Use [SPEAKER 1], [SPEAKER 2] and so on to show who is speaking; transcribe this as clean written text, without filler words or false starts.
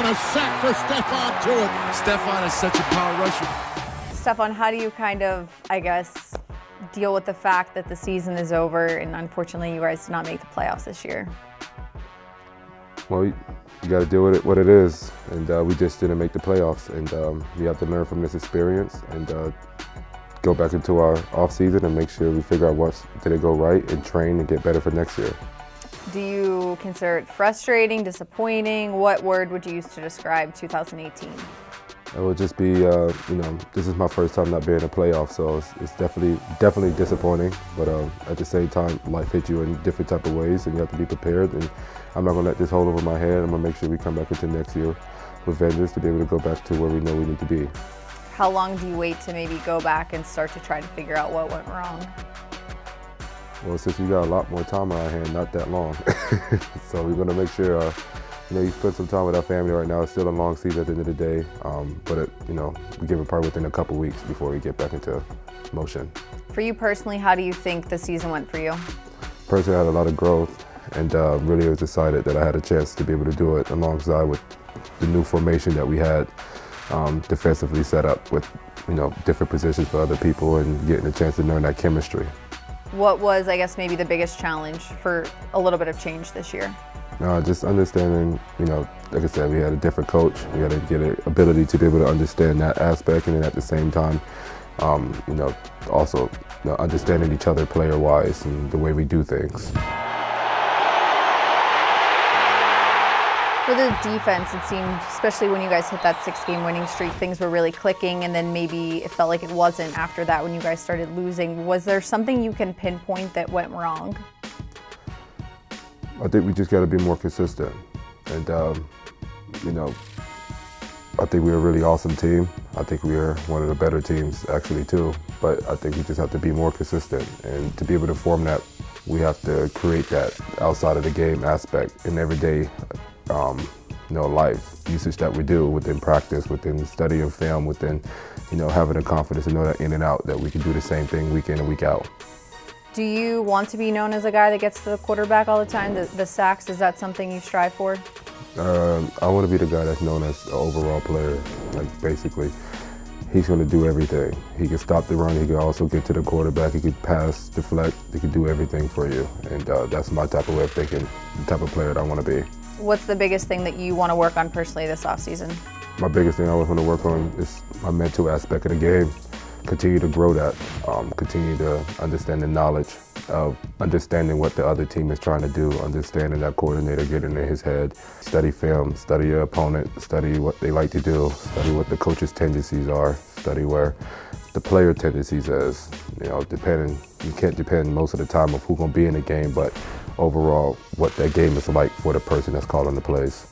[SPEAKER 1] a sack for Stephon Tuitt.
[SPEAKER 2] Stephon is such a power rusher.
[SPEAKER 3] Stephon, how do you kind of, I guess, deal with the fact that the season is over and unfortunately you guys did not make the playoffs this year?
[SPEAKER 4] Well, you got to deal with it what it is, and we just didn't make the playoffs, and we have to learn from this experience and go back into our offseason and make sure we figure out what did go right and train and get better for next year.
[SPEAKER 3] Do you consider it frustrating, disappointing? What word would you use to describe 2018?
[SPEAKER 4] It would just be, this is my first time not being in a playoff, so it's definitely disappointing. But at the same time, life hits you in different type of ways, and you have to be prepared. And I'm not going to let this hold over my head. I'm going to make sure we come back into next year with vengeance to be able to go back to where we know we need to be.
[SPEAKER 3] How long do you wait to maybe go back and start to try to figure out what went wrong?
[SPEAKER 4] Well, since we got a lot more time on our hand, not that long. So we're going to make sure, you spend some time with our family right now. It's still a long season at the end of the day, but we give it probably within a couple weeks before we get back into motion.
[SPEAKER 3] For you personally, how do you think the season went for you?
[SPEAKER 4] Personally, I had a lot of growth, and really was excited that I had a chance to be able to do it alongside with the new formation that we had defensively set up with different positions for other people and getting a chance to learn that chemistry.
[SPEAKER 3] What was, I guess, maybe the biggest challenge for a little bit of change this year?
[SPEAKER 4] Just understanding, like I said, we had a different coach. We had to get an ability to be able to understand that aspect, and then at the same time, also understanding each other player-wise and the way we do things.
[SPEAKER 3] For the defense, it seemed, especially when you guys hit that 6-game winning streak, things were really clicking, and then maybe it felt like it wasn't after that when you guys started losing. Was there something you can pinpoint that went wrong?
[SPEAKER 4] I think we just got to be more consistent, and I think we're a really awesome team. I think we are one of the better teams actually too, but I think we just have to be more consistent, and to be able to form that, we have to create that outside of the game aspect in everyday life usage that we do within practice, within study of film, within having the confidence to know that in and out that we can do the same thing week in and week out.
[SPEAKER 3] Do you want to be known as a guy that gets to the quarterback all the time, the sacks? Is that something you strive for?
[SPEAKER 4] I want to be the guy that's known as an overall player. Like, basically, he's going to do everything. He can stop the run, he can also get to the quarterback, he can pass, deflect, he can do everything for you. And that's my type of way of thinking, the type of player that I want to be.
[SPEAKER 3] What's the biggest thing that you want to work on personally this offseason?
[SPEAKER 4] My biggest thing I want to work on is my mental aspect of the game. Continue to grow that, continue to understand the knowledge of understanding what the other team is trying to do, understanding that coordinator, getting in his head, study film, study your opponent, study what they like to do, study what the coach's tendencies are, study where the player tendencies is. You can't depend most of the time of who's going to be in the game, but overall what that game is like for the person that's calling the plays.